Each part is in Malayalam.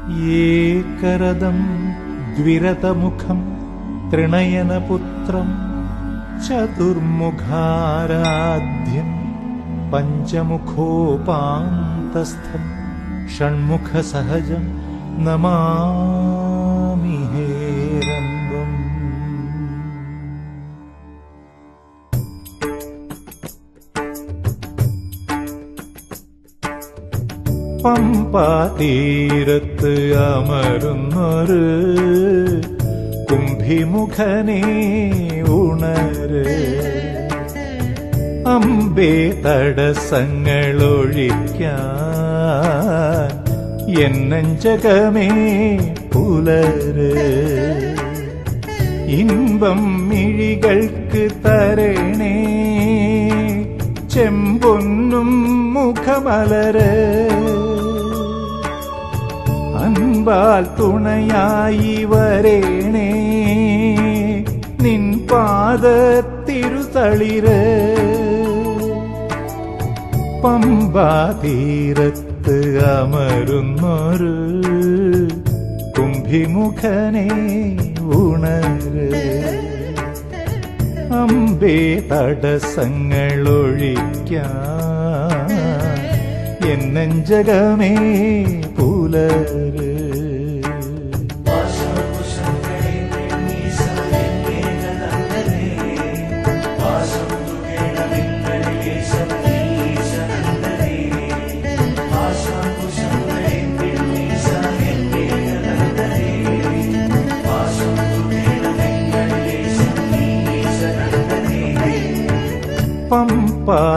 ഏകരദം ദ്വിരതമുഖം ത്രിണയനപുത്രം ചതുർമുഖാരാധ്യം പഞ്ചമുഖോപാന്തസ്ഥം ഷൺമുഖസഹജം നമാമി ഹേരംബം. പമ്പാതീരത്ത് അമരുന്നൊരു കുംഭിമുഖനേ ഉണര്, അമ്പേ തടസ്സങ്ങളൊഴിക്കാൻ എന്നഞ്ചകമേ പുലര്. ഇമ്പം മിഴികൾക്ക് തരണേ ചെമ്പൊന്നും മുഖമലര്, അൻപാൽ തുണയായി വരേണേ നിൻ പാദത്തിരുതളിര്. പമ്പാതീരത്ത് അമരുന്നൊരു കുംഭിമുഖനേ ഉണര്, അമ്പേ തടസ്സങ്ങളൊഴിക്കാൻ എന്നഞ്ചകമേ പുലര്.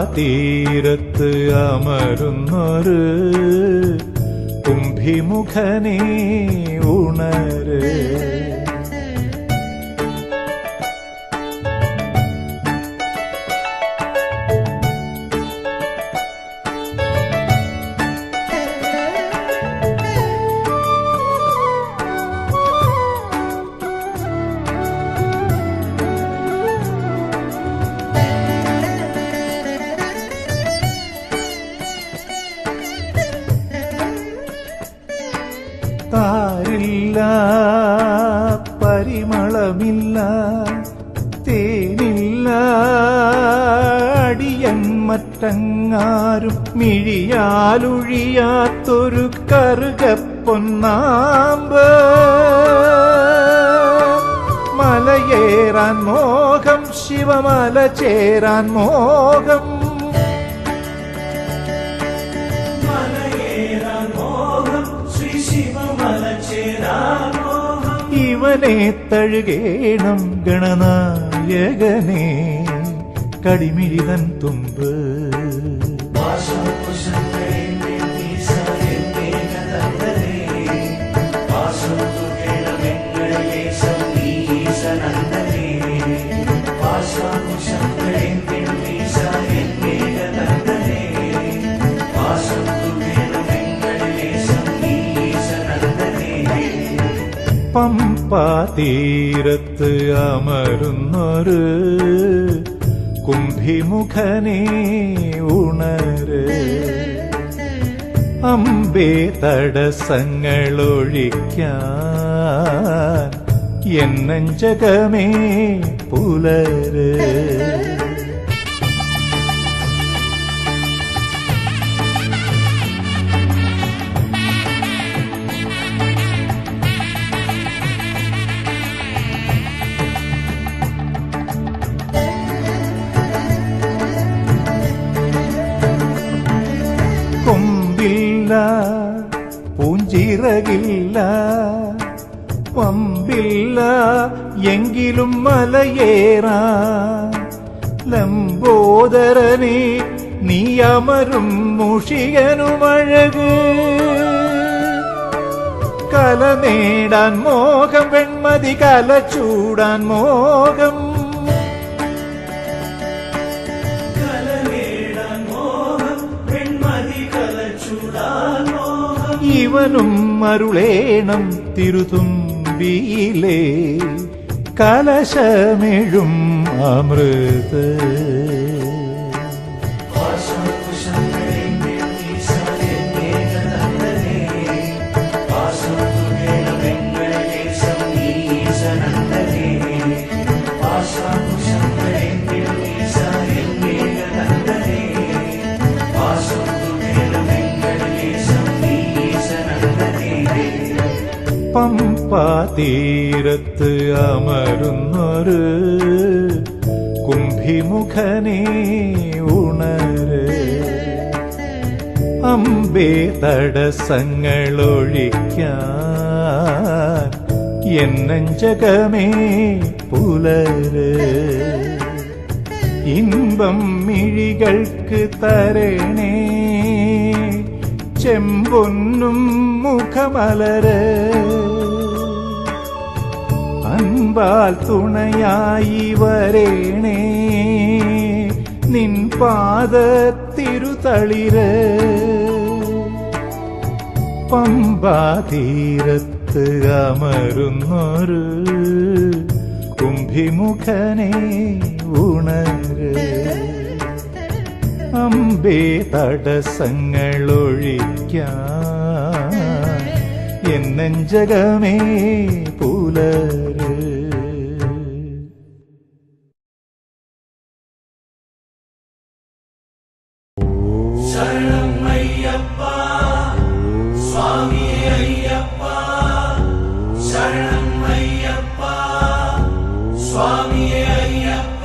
പമ്പാതീരത്ത് അമരുന്നൊരു കുംഭിമുഖനേ ഉണര്, താരില്ല പരിമളമില്ല തേനില്ല അടിയൻ മറ്റങ്ങാരും മിഴിയാലൊഴിയാത്തൊരു കറുകപ്പൊന്നാമ്പ്. മലയേറാൻ മോഹം ശിവമല ചേരാൻ മോഹം, ഇവനെ തഴുകേണം ഗണനായകനെ കടിമിഴിതൻ തുമ്പ്. പമ്പാതീരത്ത് അമരുന്നൊരു കുംഭിമുഖനേ ഉണര്, അമ്പേ തടസ്സങ്ങളൊഴിക്കാൻ എന്നഞ്ചകമേ പുലര്. കൊമ്പില്ല പൂഞ്ചിറകില്ല പമ്പില്ല എങ്കിലും മലയേറാ, ലംബോദരനെ നീ അമരും മുഷികനുമഴക്. കല നേടാൻ മോഹം വെൺമതി കല ചൂടാൻ മോഹം, ഇവനും അരുളേണം തിരുതുമ്പിയിലെ കലശമെഴും അമൃത്. Awesome. പമ്പാതീരത്ത് അമരുന്നൊരു കുംഭിമുഖനേ ഉണര്. അമ്പേ തടസ്സങ്ങളൊഴിക്കാൻ എന്നഞ്ചകമേ പുലര്. ഇമ്പം മിഴികൾക്ക് തരണേ ചെമ്പൊന്നും മുഖമലര്. അൻപാൽ തുണയായി വരേണേ നിൻ പാദത്തിരുതളിര്. പമ്പാതീരത്ത് അമരുന്നൊരു കുംഭിമുഖനേ ഉണര്. അമ്പേ തടസ്സങ്ങളൊഴിക്കാൻ എന്നഞ്ചകമേ പുലര്. ശരണം അയ്യപ്പ സ്വാമി അയ്യപ്പ, ശരണം അയ്യപ്പ സ്വാമി അയ്യപ്പ.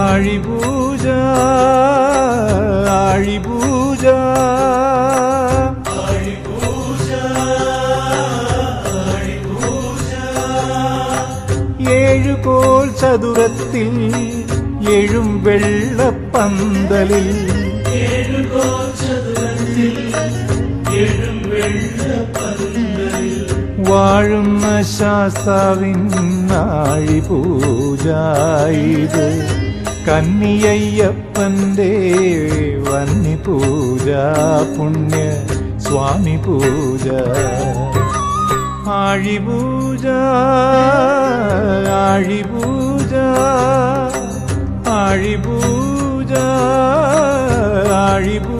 ആഴിപൂജ ആഴിപൂജ ആഴിപൂജ ആഴിപൂജ. ഏഴുകോൽ ചതുരത്തിൽ എഴും വെള്ളപ്പന്തലിൽ ഏഴുകോൽ ചതുരത്തിൽ എഴും വെള്ളപ്പന്തലിൽ വാഴുന്ന ശാസ്താവിൻ ആഴിപൂജ ഇത്. കന്നിയയ്യപ്പന്റെ വന്നിപൂജ പുണ്യ സ്വാമി പൂജ. ആഴിപൂജ ആഴിപൂജ ആഴിപൂജ ആഴിപൂജ.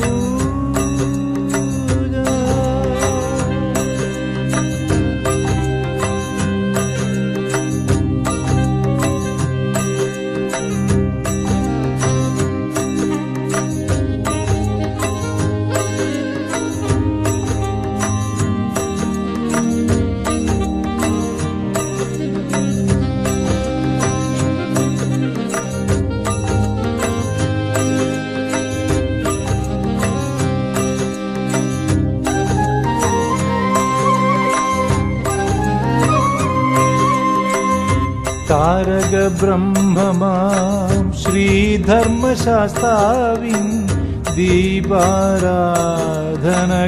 താരക ബ്രഹ്മമാം ശ്രീധർമ്മശാസ്താവിൻ ദീപാരാധന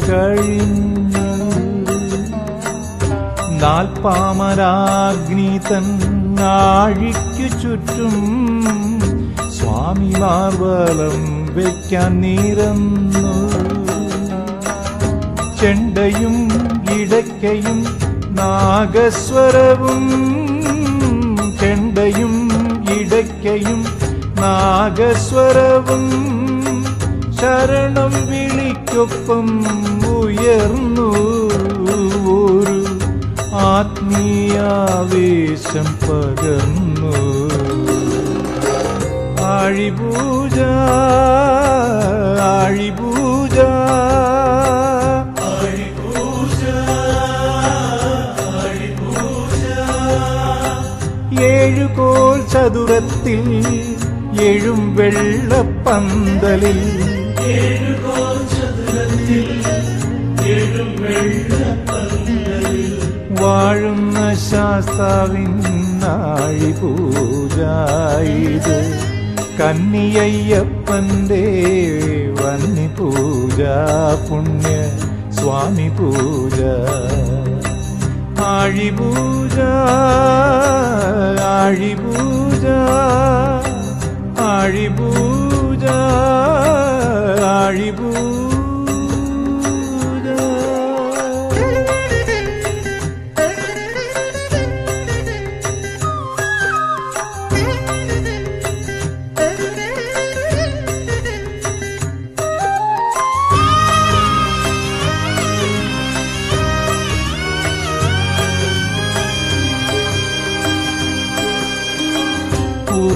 കഴിഞ്ഞു. നാൽപ്പാമരാഗ്നി തൻ ആഴിക്കു ചുറ്റും സ്വാമിമാർ വലം വയ്ക്കാൻ നിരന്നു. ചെണ്ടയും ഇടയ്ക്കയും നാഗസ്വരവും ചെണ്ടയും ഇടയ്ക്കയും നാഗസ്വരവും ശരണം വിളിക്കൊപ്പം ഉയർന്നു. ഒരു ആത്മീയാവേശം പകർന്നു. ആഴിപൂജ ആഴിപൂജ ഏഴുകോൽ ചതുരത്തിൽ എഴും വെള്ളപ്പന്തലിൽ ഏഴുകോൽ ചതുരത്തിൽ എഴും വെള്ളപ്പന്തലിൽ വാഴുന്ന ശാസ്താവിൻ ആഴിപൂജ ഇത്. കന്നിയയ്യപ്പന്റെ വന്നിപൂജ പുണ്യ സ്വാമി പൂജ. ആഴിപൂജ ആഴിപൂജ ആഴിപൂജ ആഴിപൂജ.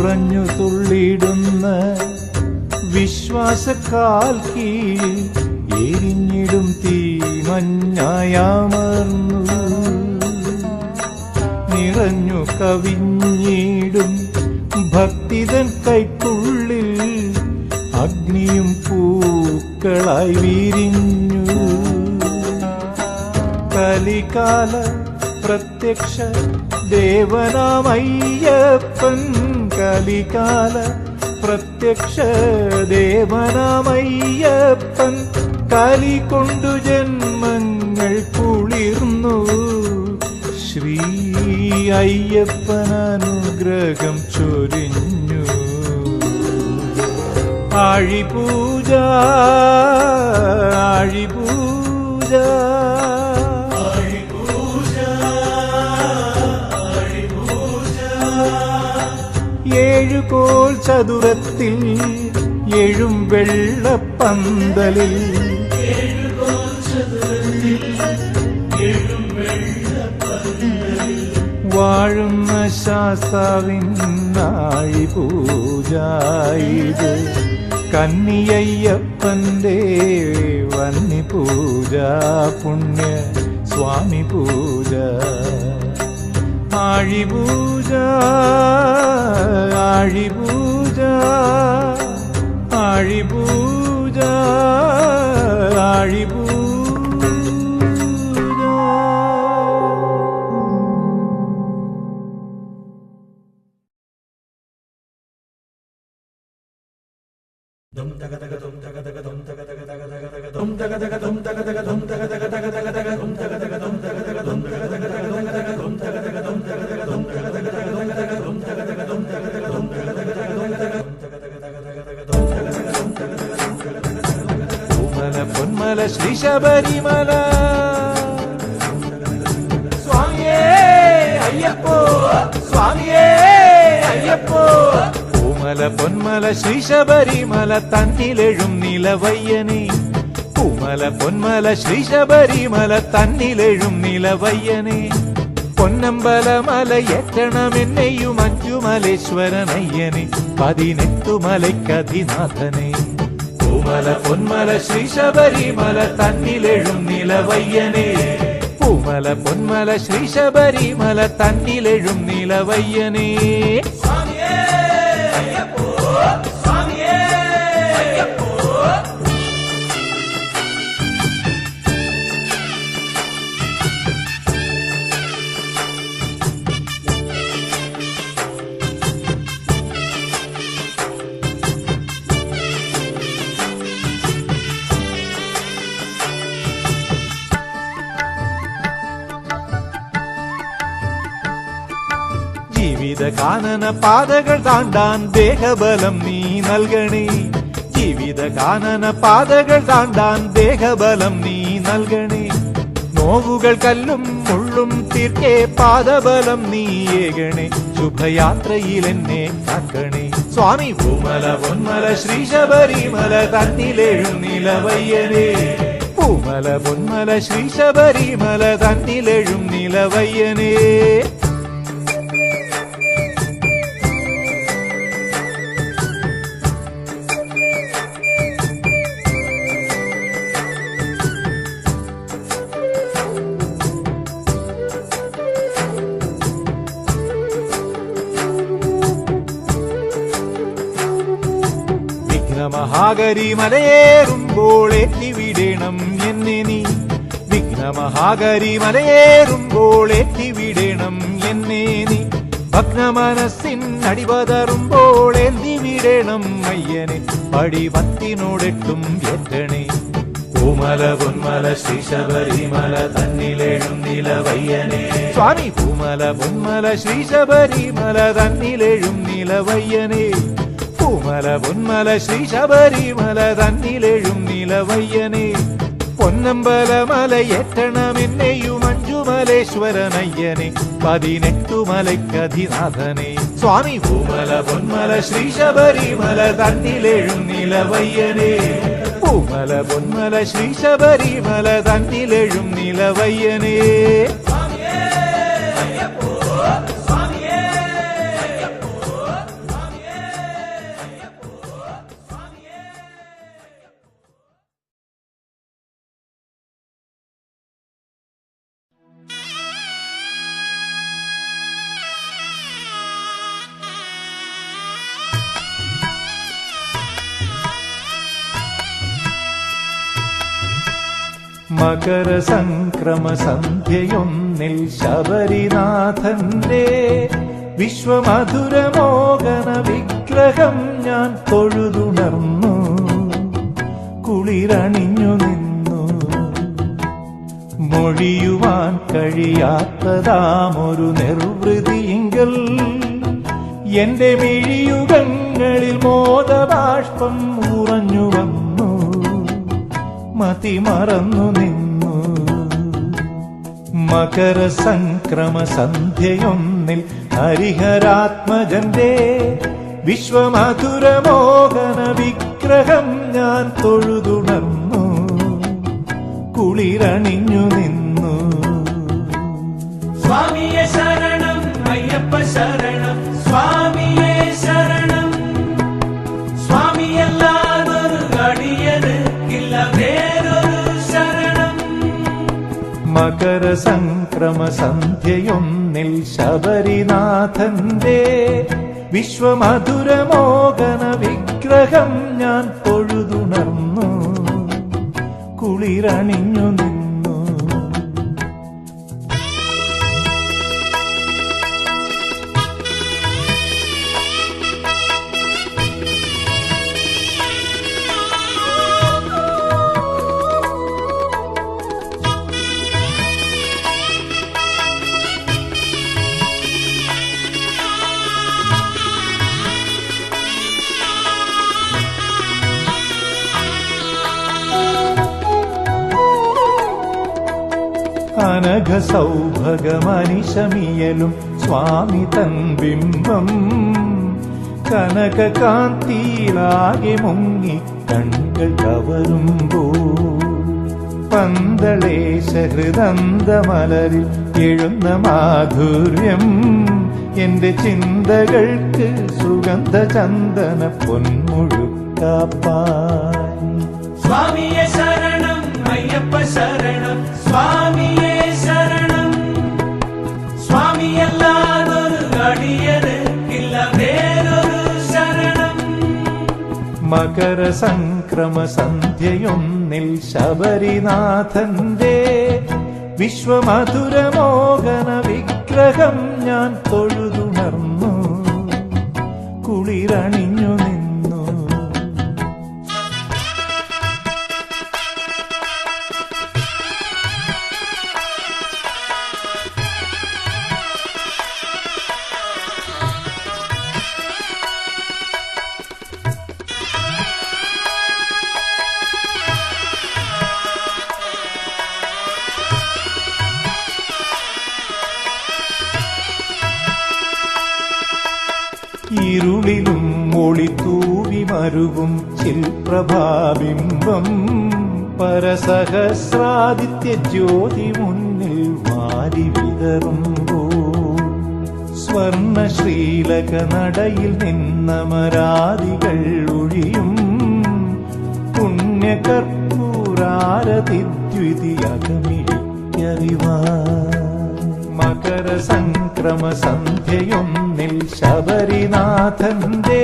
ഉറഞ്ഞു തുള്ളിടുന്ന വിശ്വാസക്കാൽ കീഴിൽ എരിഞ്ഞിടും തീമഞ്ഞായമർന്നു നിറഞ്ഞു കവിഞ്ഞിടും ഭക്തിതൻ കൈക്കുള്ളിൽ അഗ്നിയും പൂക്കളായി വിരിഞ്ഞു. കലികാല പ്രത്യക്ഷ ദേവനാമയ്യപ്പൻ, കലികാല പ്രത്യക്ഷ ദേവനാമയ്യപ്പൻ, കലി കൊണ്ടു ജന്മങ്ങൾ കുളിർന്നു. ശ്രീ അയ്യപ്പനനുഗ്രഹം ചൊരിഞ്ഞു. ആഴിപൂജ ആഴിപൂജ ഏഴുകോൽ ചതുരത്തിൽ എഴും വെള്ളപ്പന്തലിൽ വാഴുന്ന ശാസ്താവിൻ ആഴിപൂജ ഇത്. കന്നിയയ്യപ്പന്റെ വന്നിപൂജ പുണ്യ സ്വാമി പൂജ. ആഴിപൂജ ആഴിപൂജ ആഴിപൂജ ആഴിപൂജ. പൊന്മല ശ്രീ ശബരിമല സ്വാമിയേ അയ്യപ്പോ, സ്വാമിയേ അയ്യപ്പോ. പൂമല പൊന്മല ശ്രീ ശബരിമല തന്നിലെഴും നിലവയ്യനെ, പൂമല പൊന്മല ശ്രീ ശബരിമല തന്നിലെഴും നിലവയ്യനെ. പൊന്നമ്പലമലയെറ്റണമെന്നെയും അഞ്ചുമലേശ്വരനയ്യനെ, 18 മലയ്ക്കധിനാഥനെ. പൂമല പൊന്മല ശ്രീ ശബരിമല തന്നിലെഴും നിലവയ്യനെ, പൂമല പൊന്മല ശ്രീ ശബരിമല തന്നിലെഴും നിലവയ്യനെ. ജീവിത കാനന പാതകൾ താണ്ടാൻ ദേഹബലം നീ നൽകണേ, ജീവിത കാനന പാതകൾ താണ്ടാൻ ദേഹബലം നീ നൽകണേ. നോവുകൾ കല്ലും മുള്ളും തീർക്കേ പാദബലം നീയേകണേ, ശുഭയാത്രയിൽ എന്നെ കാക്കണേ. സ്വാമി പൂമല പൊന്മല ശ്രീ ശബരിമല തന്നിലെഴും നിലവയ്യനെ, പൂമല പൊന്മല ശ്രീ ശബരിമല തന്നിലെഴും നിലവയ്യനെ. വിഘ്നമഹാഗരി മലയേറുമ്പോൾ ഏറ്റിവിടേണം എന്നെ നീ, വിഘ്നമഹാഗരി മലയേറുമ്പോൾ ഏറ്റിവിടേണം എന്നെ നീ. ഭഗ്നമനസ്സിൻ അടിപതറുമ്പോൾ എന്തിവിടേണം അയ്യനെ, പടിപത്തിനോടെട്ടും ഏറ്റണേ. പൂമല പൊന്മല ശ്രീ ശബരിമല തന്നിലെഴും നിലവയ്യനെ, സ്വാമി പൂമല പൊന്മല ശ്രീ ശബരിമല തന്നിലെഴും നിലവയ്യനെ. പൂമല പൊന്മല ശ്രീ ശബരിമല തന്നിലെഴും നിലവയ്യനെ. പൊന്നമ്പലമലയെറ്റണമെന്നെയും അഞ്ചുമലേശ്വരനയ്യനെ, 18 മലയ്ക്കധിനാഥനെ. സ്വാമി പൂമല പൊന്മല ശ്രീ ശബരിമല തന്നിലെഴും നിലവയ്യനെ, പൂമല പൊന്മല ശ്രീ ശബരിമല തന്നിലെഴും നിലവയ്യനെ. സ്വാമിയേ അയ്യപ്പോ, സ്വാമിയേ അയ്യപ്പോ, സ്വാമിയേ മകരസംക്രമ സന്ധ്യയൊന്നിൽ ശബരിനാഥന്റെ വിശ്വമധുരമോഹന വിഗ്രഹം ഞാൻ തൊഴുതുണർന്നു, കുളിരണിഞ്ഞു നിന്നു. മൊഴിയുവാൻ കഴിയാത്തതാമൊരു നിർവൃതിയിങ്കൽ എന്റെ മിഴിയുഗങ്ങളിൽ മോദബാഷ്പം ഉറഞ്ഞു വന്നു, മതിമറന്നു നിന്നു. മകരസംക്രമ സന്ധ്യയൊന്നിൽ ഹരിഹരാത്മജന്റെ വിശ്വമധുരമോഹന വിഗ്രഹം ഞാൻ തൊഴുതുണർന്നു, കുളിരണിഞ്ഞു നിന്നു. സ്വാമിയെ ശരണം അയ്യപ്പ ശരണം, സ്വാമിയെ ശരണം. സ്വാമിയല്ലാതൊരു അടിയനില്ല വേറൊരു ശരണം. മകരസംക്രമ സന്ധ്യയൊന്നിൽ ശബരിനാഥന്റെ വിശ്വമധുരമോഹന വിഗ്രഹം ഞാൻ തൊഴുതുണർന്നു, കുളിരണിഞ്ഞു നിന്നു. അനഘ സൗഭഗമനിശമിയലും സ്വാമി തൻ ബിംബം കനകകാന്തിയിലാകെ മുങ്ങി കണ്ണുകൾ കവരുമ്പോൾ പന്തളേശ ഹൃദന്തമലരിൽ എഴുന്ന മാധുര്യം എന്റെ ചിന്തകൾക്ക് സുഗന്ധ ചന്ദന പൊന്മുഴുക്കാപ്പാൻ. സ്വാമിയെ ശരണം അയ്യപ്പ ശരണം, സ്വാമിയെ ശരണം. സ്വാമിയല്ലാതൊരു അടിയനില്ല വേറൊരു ശരണം. മകരസംക്രമ സന്ധ്യയൊന്നിൽ ശബരിനാഥന്റെ വിശ്വമധുരമോഹന വിഗ്രഹം ഞാൻ തൊഴുതുണർന്നു, കുളിരണിഞ്ഞു നിന്നു. ഇരുളിലും ഒളിത്തൂവി മരുവും ചിൽപ്രഭാബിംബം പരസഹസ്രാദിത്യ ജ്യോതി മുന്നിൽ വാരി വിതറുമ്പോൾ സ്വർണശ്രീലക നടയിൽ നിന്നമരാദികൾ ഒഴിയും പുണ്യകർപ്പൂരാരതിദ്വിതിയകമിഴിക്കറിവാൻ. മകരസംക്രമ സന്ധ്യയൊന്നിൽ ശബരിനാഥന്റെ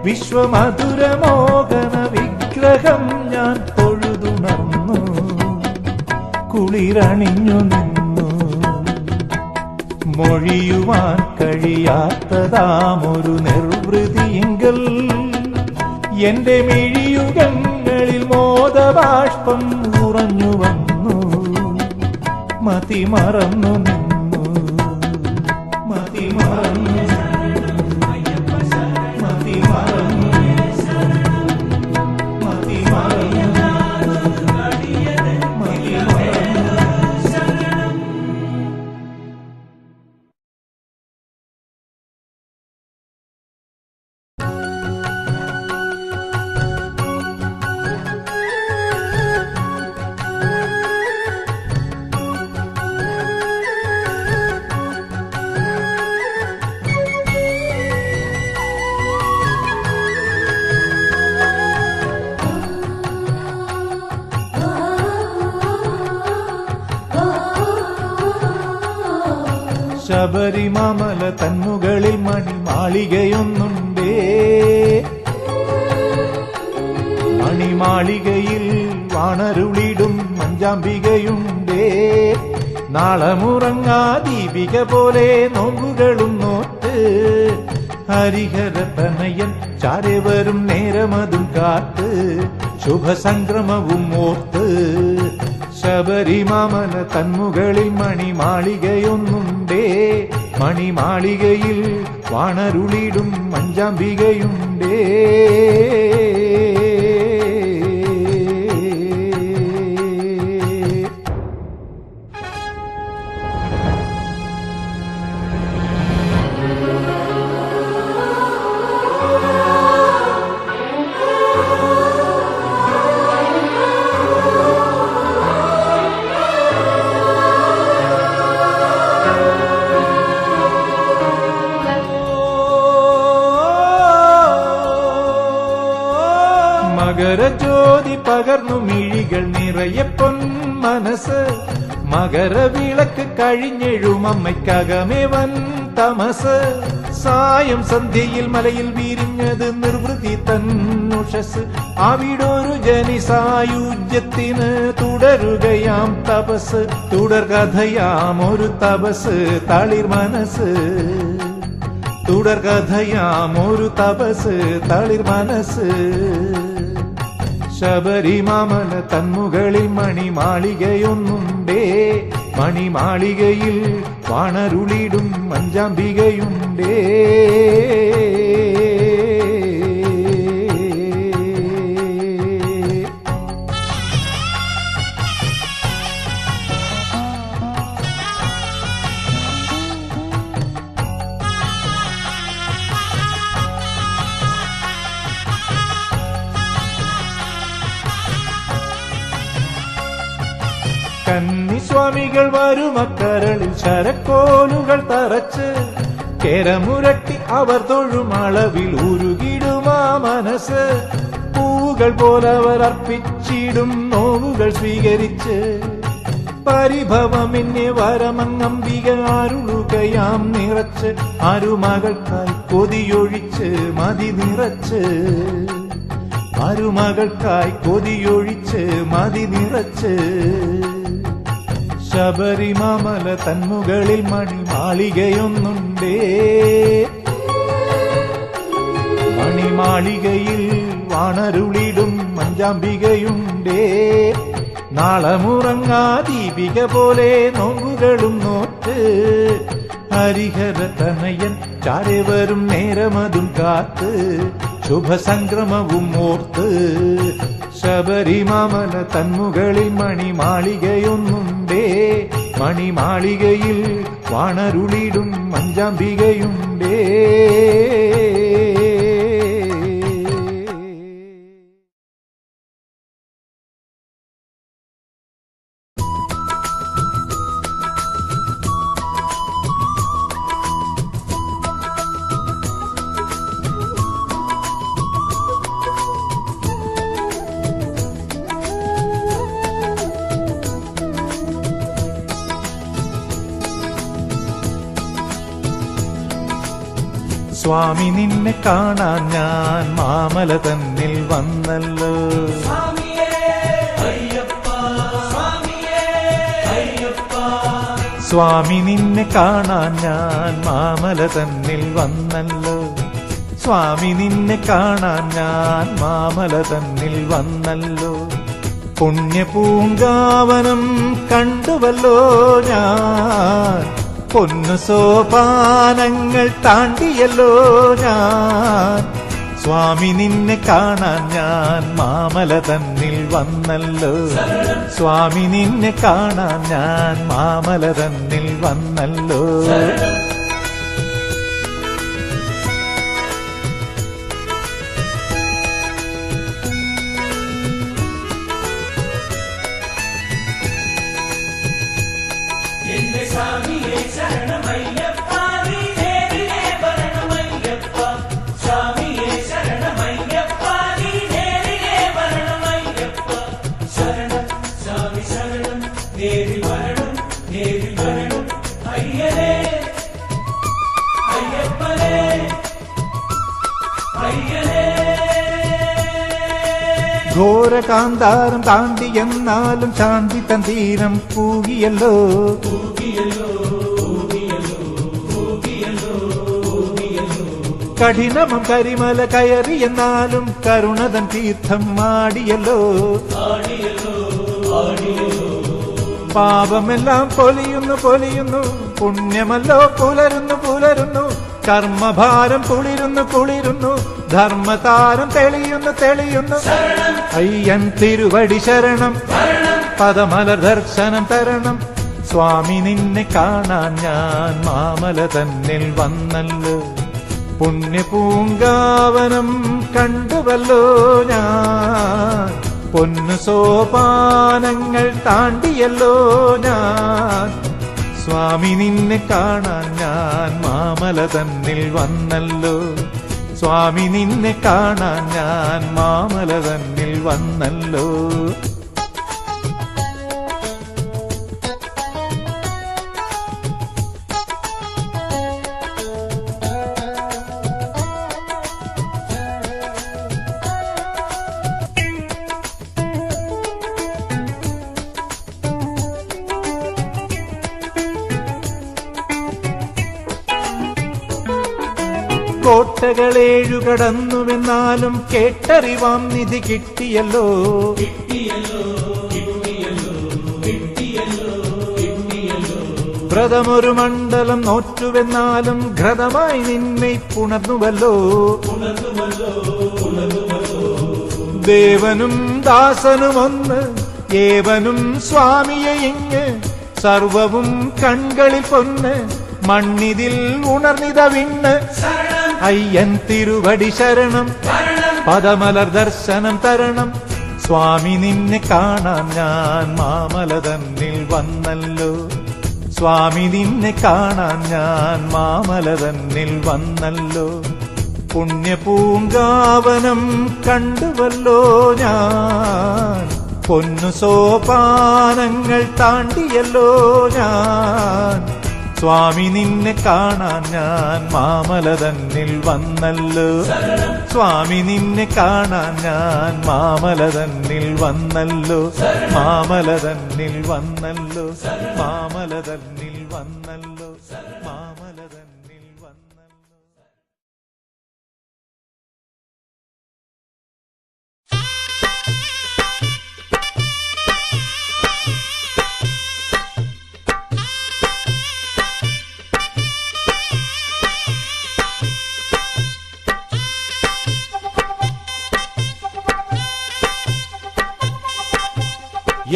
വിശ്വമധുരമോഹന വിഗ്രഹം ഞാൻ തൊഴുതുണർന്നു, കുളിരണിഞ്ഞു നിന്നു. മൊഴിയുവാൻ കഴിയാത്തതാമൊരു നിർവൃതിയിങ്കൽ എന്റെ മിഴിയുഗങ്ങളിൽ മോദബാഷ്പം ഉറഞ്ഞു വന്നു, മതിമറന്നു നിന്നു. മതിമറന്നു മതിമറന്നു മതിമറന്നു ശബരിമല തന്നുകളിൽ മണിമാളികയൊന്നുണ്ടേ. മണിമാളികയിൽ വാണരുളിടും മഞ്ചാമ്പികയുണ്ടേ. നാളമുറങ്ങാ ദീപിക പോലെ നോമ്പുകളും നോറ്റ് ഹരിഹര തനയൻ ചാരെ വരും നേരമതും കാത്ത് ശുഭസംക്രമവും ഓർത്ത് ശബരിമാമല തന്മുകളിൽ മണിമാളികയൊന്നുണ്ടേ. മണിമാളികയിൽ വാണരുളിടും മഞ്ചാമ്പികയുണ്ടേ. മകരജ്യോതി പകർന്നു മിഴികൾ നിറയെ പൊന്മനസ്. മകരവിളക്ക് കഴിഞ്ഞെഴുമമ്മയ്ക്കകമേ വൻ തമസ്. സായം സന്ധ്യയിൽ മലയിൽ വിരിഞ്ഞത് നിർവൃതി തന്നുഷസ്. അവിടൊരു ജനിസായുജ്യത്തിന് തുടരുകയാം തപസ്. തുടർകഥയാം ഒരു തപസ് തളിർ മനസ്. തുടർകഥയാം ഒരു തപസ് തളിർ മനസ്. ശബരിമാമല തന്മുകളിൽ മണിമാളികയൊന്നുണ്ടേ. മണിമാളികയിൽ വാണരുളിടും മഞ്ചാമ്പികയുണ്ടേ. കന്നിസ്വാമികൾ വരുമക്കരളിൽ ശരക്കോലുകൾ തറച്ച് കേരമുരട്ടി അവർ തൊഴുമളവിൽ ഉരുകിടുമാ മനസ്സ്. പൂവുകൾ പോലവർ അർപ്പിച്ചിടും നോവുകൾ സ്വീകരിച്ച് പരിഭവമെന്നെ വരമങ്ങമ്പിക അരുളുകയാം നിറച്ച്. അരുമകൾക്കായി കൊതിയൊഴിച്ച് മതി നിറച്ച്. അരുമകൾക്കായി കൊതിയൊഴിച്ച് മതി നിറച്ച്. ശബരിമാമല തന്മുകളിൽ മണിമാളികയൊന്നുണ്ടേ. മണിമാളികയിൽ വാണരുളിടും മഞ്ചാമ്പികയുണ്ടേ. നാളമുറങ്ങാ ദീപിക പോലെ നോമ്പുകളും നോറ്റ് ഹരിഹര തനയൻ ചാരെ വരും നേരമതും കാത്ത് ശുഭസംക്രമവും ഓർത്ത് ശബരിമാമല തന്മുകളിൽ മണിമാളികയൊന്നുണ്ടേ. മണിമാളികയിൽ വാണരുളിടും മഞ്ചാമ്പികയുണ്ടേ. സ്വാമി നിന്നെ കാണാൻ ഞാൻ മാമല തന്നിൽ വന്നല്ലോ. സ്വാമി നിന്നെ കാണാൻ ഞാൻ മാമല തന്നിൽ വന്നല്ലോ. സ്വാമി നിന്നെ കാണാൻ ഞാൻ മാമല തന്നിൽ വന്നല്ലോ. പുണ്യപൂങ്കാവനം കണ്ടുവല്ലോ ഞാൻ. പൊന്നു സോപാനങ്ങൾ താണ്ടിയല്ലോ ഞാൻ. സ്വാമി നിന്നെ കാണാൻ ഞാൻ മാമല തന്നിൽ വന്നല്ലോ. സ്വാമി നിന്നെ കാണാൻ ഞാൻ മാമല തന്നിൽ വന്നല്ലോ. ഘോരകാന്താരം താണ്ടി എന്നാലും ശാന്തി തൻ തീരം പൂകിയല്ലോ. കഠിനമം കരിമല കയറി എന്നാലും കരുണതൻ തീർത്ഥം ആടിയല്ലോ. പാപമെല്ലാം പൊലിയുന്നു പൊലിയുന്നു, പുണ്യമല്ലോ പുലരുന്നു പുലരുന്നു. കർമ്മഭാരം കുളിരുന്നു കുളിരുന്നു, ധർമ്മതാരം തെളിയുന്നു തെളിയുന്നു. അയ്യൻ തിരുവടി ശരണം, പദമലർ ദർശനം തരണം. സ്വാമി നിന്നെ കാണാൻ ഞാൻ മാമല തന്നിൽ വന്നല്ലോ. പുണ്യപൂങ്കാവനം കണ്ടുവല്ലോ ഞാൻ, പൊന്നു സോപാനങ്ങൾ താണ്ടിയല്ലോ ഞാൻ. സ്വാമി നിന്നെ കാണാൻ ഞാൻ മാമല തന്നിൽ വന്നല്ലോ. സ്വാമി നിന്നെ കാണാൻ ഞാൻ മാമല തന്നിൽ വന്നല്ലോ. കോട്ടകളേഴു കടന്നുവെന്നാലും കേട്ടറിവാം നിധി കിട്ടിയല്ലോ. വ്രതമൊരു മണ്ഡലം നോറ്റുവെന്നാലും ഘ്രതമായി നിന്നെ പുണർന്നുവല്ലോ. ദേവനും ദാസനുമൊന്ന് ഏവനും സ്വാമിയെ ഇങ്ങ്, സർവവും കൺകളിൽ പൊന്ന് മണ്ണിതിൽ ഉണർന്നിത വിണ്ണ്. അയ്യൻ തിരുവടി ശരണം, പദമലർ ദർശനം തരണം. സ്വാമി നിന്നെ കാണാൻ ഞാൻ മാമല തന്നിൽ വന്നല്ലോ. സ്വാമി നിന്നെ കാണാൻ ഞാൻ മാമല തന്നിൽ വന്നല്ലോ. പുണ്യപൂങ്കാവനം കണ്ടുവല്ലോ ഞാൻ, പൊന്നു സോപാനങ്ങൾ താണ്ടിയല്ലോ ഞാൻ. സ്വാമി നിന്നെ കാണാൻ ഞാൻ മാമല തന്നിൽ വന്നല്ലോ. സ്വാമി നിന്നെ കാണാൻ ഞാൻ മാമല തന്നിൽ വന്നല്ലോ. മാമല തന്നിൽ വന്നല്ലോ. മാമല തന്നിൽ വന്നല്ലോ. മാമല തന്നിൽ വന്നല്ലോ.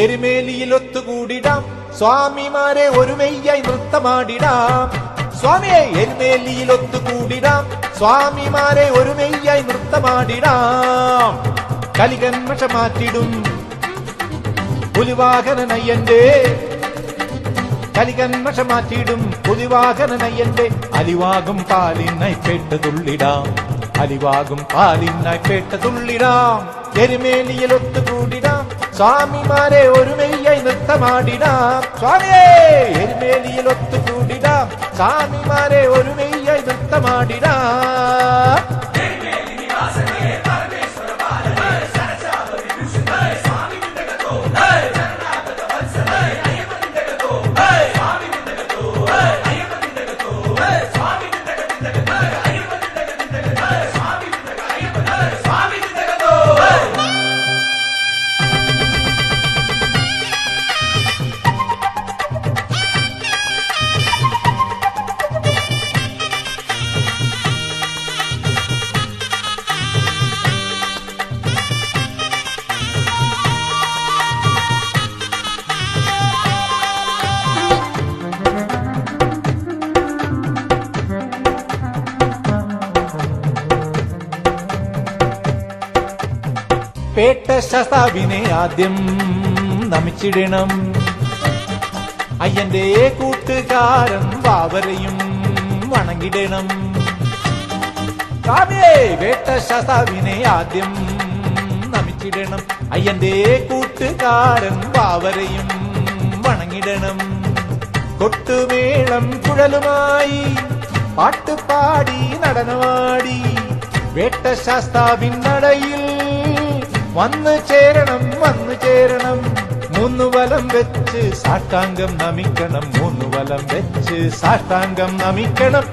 എരുമേലിയിൽ ഒത്തുകൂടിടാം, സ്വാമിമാരെ ഒരുമയ്യായി നൃത്തമാടിടാം. സ്വാമിയെ എരുമേലിയിൽ ഒത്തുകൂടിടാം, സ്വാമിമാരെ ഒരുമയ്യായി നൃത്തമാടിടാം. കലികന്മഷ മാറ്റിടും പുലിവാഹനനയ്യന്റെ, കലികന്മഷ മാറ്റിടും പുലിവാഹനനയ്യന്റെ. അലിവാകും പാലിനായി പേട്ട തുള്ളിടാം, അലിവാകും പാലിനായി പേട്ട തുള്ളിടാം. എരുമേലിയിൽ ഒത്തുകൂടിടാം, സ്വാമിമാരെ ഒരുമയ്യായി നൃത്തമാടിടാം. സ്വാമിയെ എരുമേലിയിൽ ഒത്തുകൂടിടാം, സ്വാമിമാരെ ഒരുമയ്യായി നൃത്തമാടിടാം. പേട്ട ശാസ്താവിനെ ആദ്യം നമിച്ചിടണം. അയ്യന്റെ കൂട്ടുകാരൻ വാവരെയും വണങ്ങിടണം. പേട്ട ശാസ്താവിനെ ആദ്യം നമിച്ചിടണം. അയ്യന്റെ കൂട്ടുകാരൻ വാവരെയും വണങ്ങിടണം. കൊട്ടുമേളം കുഴലുമായി പാട്ടുപാടി നടനമാടി വേട്ട ശാസ്താവിൻ നടയിൽ വന്നു ചേരണം വന്നു ചേരണം മൂന്നു വലം വെച്ച് സാഷ്ടാംഗം നമിക്കണം മൂന്നു വലം വെച്ച് സാഷ്ടാംഗം നമിക്കണം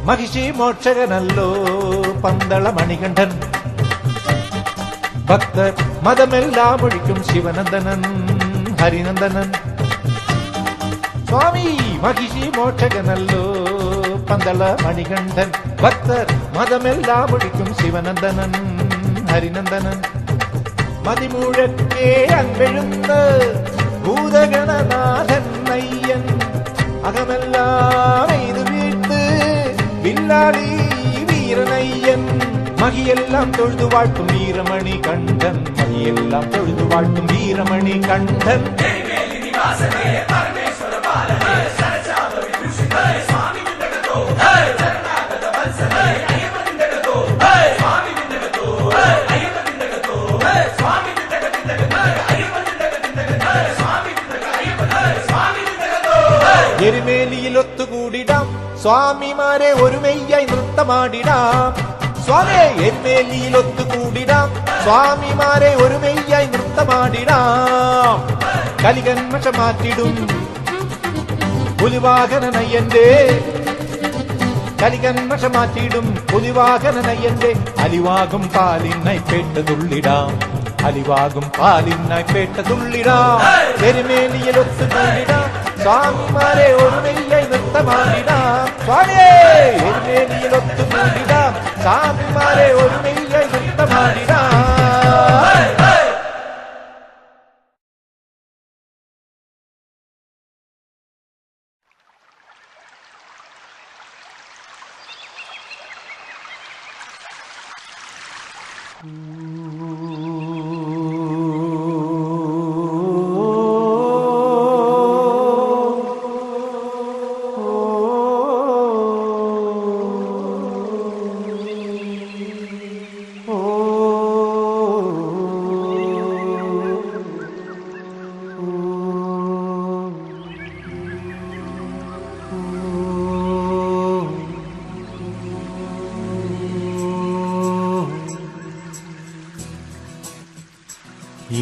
മഹിഷി മോക്ഷകനല്ലോ പന്തള മണികണ്ഠൻ ഭക്തർ മതമെല്ലാം ഒഴിക്കും ശിവനന്ദനൻ ഹരിനന്ദനൻ സ്വാമി മഹിഷി മോക്ഷകനല്ലോ പന്തള മണികണ്ഠൻ ഭക്തർ മതമെല്ലാം ഒഴിക്കും ശിവനന്ദനൻ ഹരിനന്ദനൻ മതിമുഴക്കേ അൻപെഴുന്ന് ഭൂതഗണനാഥൻ അയ്യൻ അകമെല്ലാം എയ്തു വീട്ട് വില്ലാളി വീരനയ്യൻ മഹിയെല്ലാം തൊഴുതു വാഴ്ത്തും വീരമണി കണ്ഠൻ മഹിയെല്ലാം തൊഴുതു വാഴ്ത്തും വീരമണി കണ്ഠൻ എരുമേലിയിൽ ഒത്തുകൂടിടാം സ്വാമിമാരെ ഒരുമയ്യായി നൃത്തമാടിടാം സ്വാമി എരുമേലിയിൽ ഒത്തുകൂടിടാം സ്വാമിമാരെ ഒരുമയ്യായി നൃത്തമാടിടാം കലികന്മഷ മാറ്റിടും പുലിവാഹനനയ്യന്റെ കലികന്മഷ മാറ്റിടും പുലിവാഹനനയ്യന്റെ അലിവാകും പാലിനായി പേട്ടതുള്ളിടാം അലിവാകും പാലിനായി പേട്ടതുള്ളിടാം എരുമേലിയിൽ ഒത്തുകൂടിടാം സ്വാമിമാരെ ഒരുമയ്യായി നൃത്തമാടിടാം സ്വാമിയേ എരുമേലിയിൽ ഒത്തുകൂടിടാം സ്വാമിമാരെ ഒരുമയ്യായി നൃത്തമാടിടാം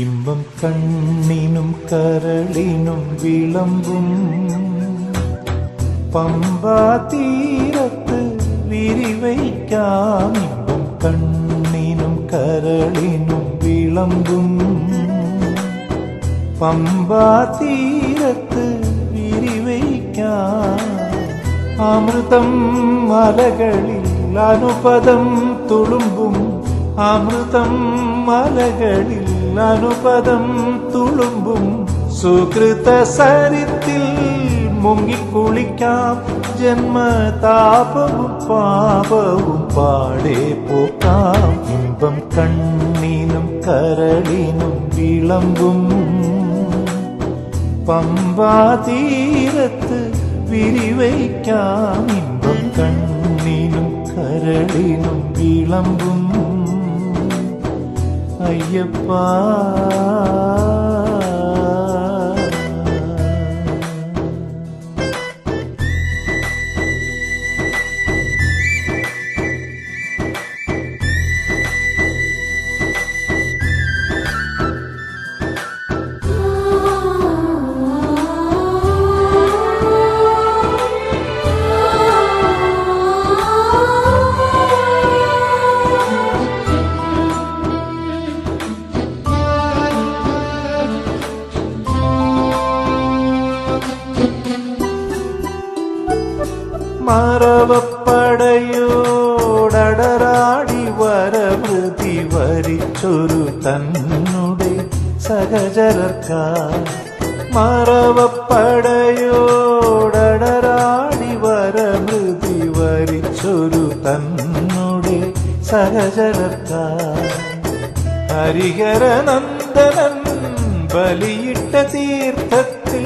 ഇമ്പം കണ്ണിനും കരളിനും വിളമ്പും പമ്പാ തീരത്ത് വിരിവയ്ക്കാം ഇമ്പം കണ്ണിനും കരളിനും വിളമ്പും പമ്പാ തീരത്ത് വിരിവയ്ക്കാം അമൃതം മലകളിൽ അനുപദം തുളുമ്പും അമൃതം മലകളിൽ അനുപദം തുളുമ്പും സുകൃത സരിത്തിൽ മുങ്ങിക്കുളിക്കാം ജന്മതാപവും പാപവും പാടെ പോക്കാം ഇമ്പം കണ്ണിനും കരളിനും വിളമ്പും പമ്പാ തീരത്ത് വിരിവയ്ക്കാം ഇമ്പം കണ്ണിനും കരളിനും വിളമ്പും അയ്യപ്പാ മറവപ്പടയോടടരാടി വരവൃതി വരിച്ചൊരു തന്നുടെ സഹചരർക്കാർ മറവപ്പടയോടരാടി വരമൃതി വരിച്ചൊരു തന്നുടെ സഹചരത്താൽ ഹരിഹരനന്ദനൻ ബലിയിട്ട തീർത്ഥത്തിൽ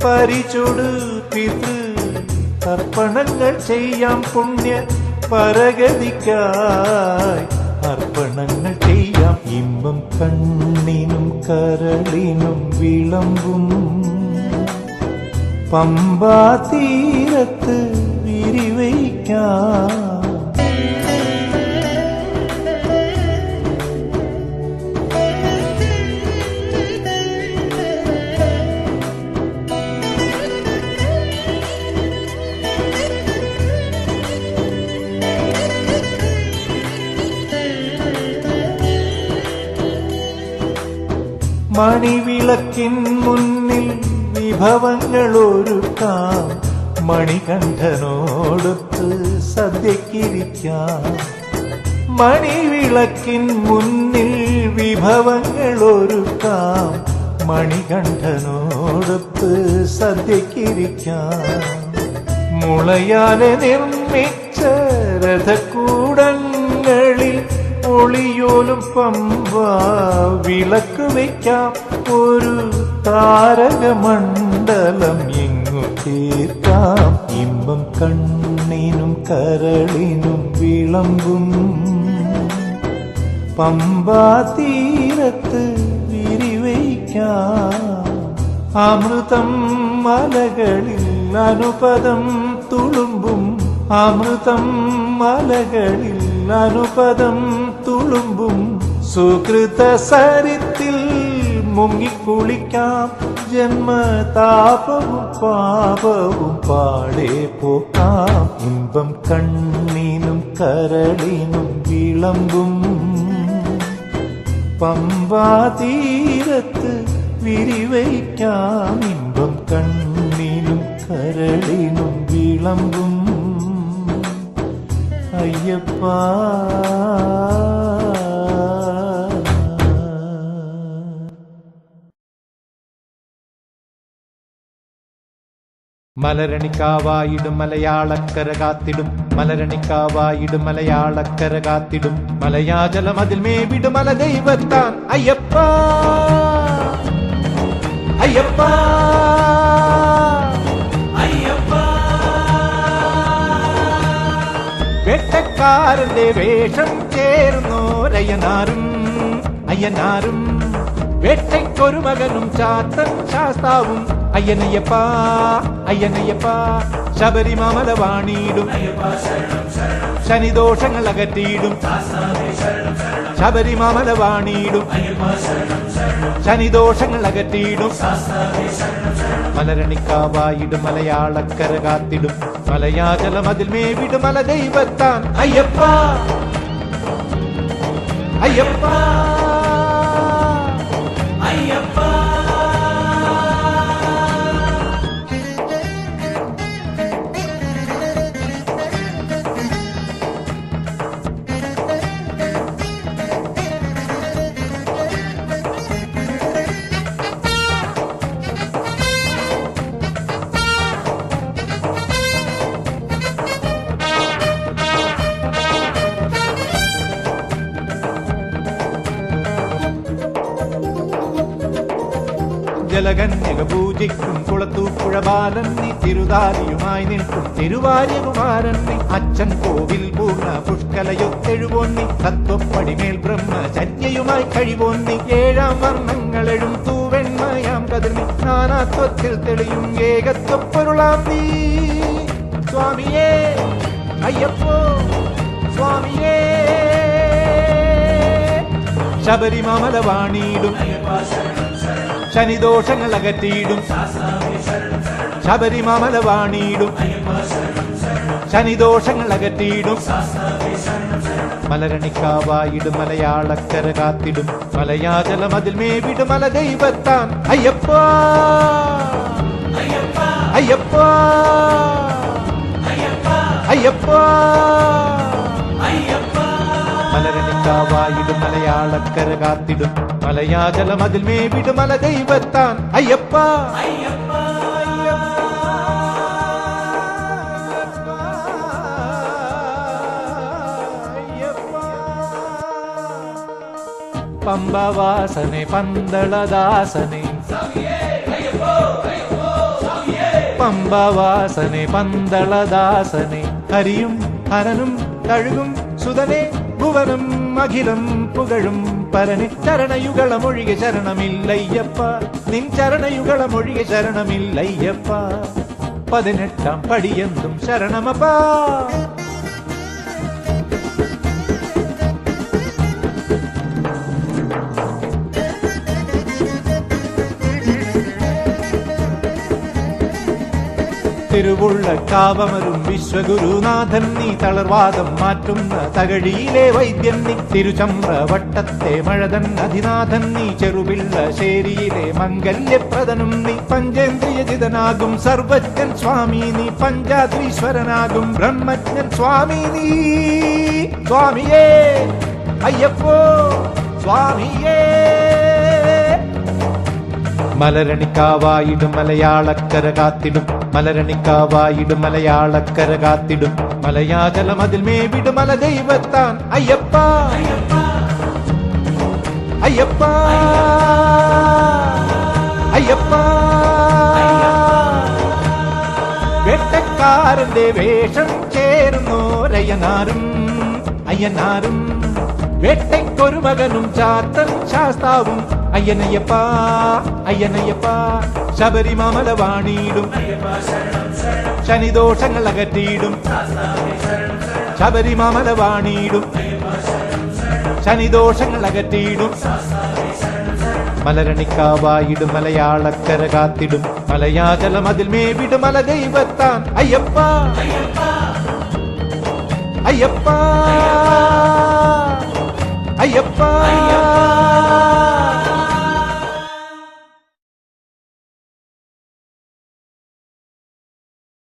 പരിചൊടു പിതൃ അർപ്പണങ്ങൾ ചെയ്യാം പുണ്യ പരഗതിക്കായി അർപ്പണങ്ങൾ ചെയ്യാം ഇമ്പം കണ്ണിനും കരളിനും വിളമ്പും പമ്പാ തീരത്ത് വിരിവയ്ക്കാം. മണിവിളക്കിൻ മുന്നിൽ വിഭവങ്ങൾ ഒരുക്കാം മണികണ്ഠനോടൊത്ത് സദ്യക്കിരിക്കാം. മണിവിളക്കിൻ മുന്നിൽ വിഭവങ്ങൾ ഒരുക്കാം മണികണ്ഠനോടൊത്ത് സദ്യക്കിരിക്കാം. മുളയാലെ നിർമ്മിച്ച രഥക്കൂടങ്ങളിൽ ഒളിയോലും പമ്പ വിളക്ക് വയ്ക്കാം. ഒരു താരകമണ്ഡലം എങ്ങു തീർക്കാം. ഇമ്പം കണ്ണിനും കരളിനും വിളമ്പും പമ്പാ തീരത്ത് വിരിവയ്ക്കാം. അമൃതം മലകളിൽ അനുപദം തുളുമ്പും അമൃതം മലകളിൽ അനുപദം തുളുമ്പും സുകൃത സരിത്തിൽ മുങ്ങിക്കുളിക്കാം. ജന്മതാപവും പാപവും പാടെ പോക്കാം. ഇമ്പം കണ്ണിനും കരളിനും വിളമ്പും പമ്പാ തീരത്ത് വിരിവയ്ക്കാം. ഇമ്പം കണ്ണിനും കരളിനും വിളമ്പും അയ്യപ്പ. മലരണിക്കാവായിടും മലയാളക്കര കാത്തിടും മലരണിക്കാവായിടും മലയാളക്കര കാത്തിടും മലയാജലം അതിൽ മേവിടും മല ദൈവത്താൻ അയ്യപ്പ അയ്യപ്പ അയ്യപ്പ. വേട്ടക്കാരന്റെ വേഷം ചേർന്നോരയ്യനാരും അയ്യനാരും വേട്ടയ്ക്കൊരു മകനും ചാത്തൻ ശാസ്താവും അയ്യനയ്യപ്പ അയ്യനയ്യപ്പ. ശബരിമല വാണിയിടും ശനിദോഷങ്ങൾ അകറ്റിയിടും ശബരിമല വാണിയിടും ശനിദോഷങ്ങൾ അകറ്റിയിടും മലരണിക്കാവായിടും മലയാളക്കര കാത്തിടും മലയാജലം അതിൽ മേവിടും മല ദൈവത്താൻ അയ്യപ്പ അയ്യപ്പ അയ്യപ്പ. ജലകന്യക പൂജിക്കും കുളത്തൂപ്പുഴ ബാലൻ നീ തിരുതാലിയുമായി നിൽക്കും തിരുവാര്യകുമാരൻ നീ അച്ഛൻ കോവിൽ പൂർണ്ണ പുഷ്കലയൊത്തെഴുവോന്നി തത്വപ്പടിമേൽ ബ്രഹ്മചര്യയുമായി കഴിവോന്നി ഏഴാം വർണ്ണങ്ങളെഴും തൂവെണ്മയാം കതിർന്നി നാനാത്വത്തിൽ തെളിയും ഏകത്വപ്പൊരുളാം നീ സ്വാമിയേ അയ്യപ്പോ സ്വാമിയേ. ശബരിമല വാണിയിടും ശനിദോഷങ്ങൾ അകറ്റിയിടും ശബരിമല വാണിയിടും ശനിദോഷങ്ങൾ അകറ്റിയിടും മലരണിക്കാവായിടും മലയാളക്കര കാത്തിടും മലയാജലം അതിൽ മേവിടും മല ദൈവത്താൻ അയ്യപ്പ അയ്യപ്പ അയ്യപ്പ. മലരണിക്കാവായി വായിടും മലയാളക്കര കാത്തിടും മലയാജലം അതിൽ മേവിടും മല ദൈവത്താൻ അയ്യപ്പ പമ്പവാസനെ പന്തളദാസനെ പമ്പവാസനെ പന്തളദാസനെ ഹരിയും ഹരനും കഴുകും സുതനെ ഭുവനം അഖിലം പുകഴും പരനെ ചരണയുഗളമൊഴികെ ശരണമില്ലയ്യപ്പ നിൻ ചരണയുഗളമൊഴികെ ശരണമില്ലയ്യപ്പ 18 പടിയെന്തും ശരണമപ്പാ തിരുവുള്ള കാവമരും വിശ്വഗുരുനാഥൻ നീ തളർവാദം മാറ്റുന്ന തകഴിയിലെ വൈദ്യൻ നീ തിരുചമ്രവട്ടത്തെ മഴതൻ അധിനാഥൻ നീ ചെറുപിള്ള ശേരിയിലെ മംഗല്യപ്രദനും നീ പഞ്ചേന്ദ്രിയജിതനാകും സർവജ്ഞൻ സ്വാമി നീ പഞ്ചാദ്രീശ്വരനാകും ബ്രഹ്മജ്ഞൻ സ്വാമി നീ സ്വാമിയേ അയ്യപ്പോ സ്വാമിയേ മലരണിക്കാവായിടും മലയാളക്കര കാത്തിടും മലരണിക്കാവായിടും മലയാളക്കര കാത്തിടും മലയാജലം അതിൽ മേവിടും മല ദൈവത്താൻ അയ്യപ്പ അയ്യപ്പ അയ്യപ്പ വേട്ടക്കാരന്റെ വേഷം ചേർന്നോരയ്യനാരും അയ്യനാരും വേട്ടയ്ക്കൊരു മകനും ചാത്തൻ ശാസ്താവും അയ്യനയ്യപ്പ അയ്യനയ്യപ്പ ശബരിമല വാണിയിടും ശനിദോഷങ്ങൾ അകറ്റിയിടും ശബരിമല വാണിയിടും ശനിദോഷങ്ങൾ അകറ്റിയിടും മലരണിക്കാവായിടും മലയാളക്കര കാത്തിടും മലയാജലം അതിൽ മേവിടും മല ദൈവത്താൻ അയ്യപ്പ അയ്യപ്പ അയ്യപ്പ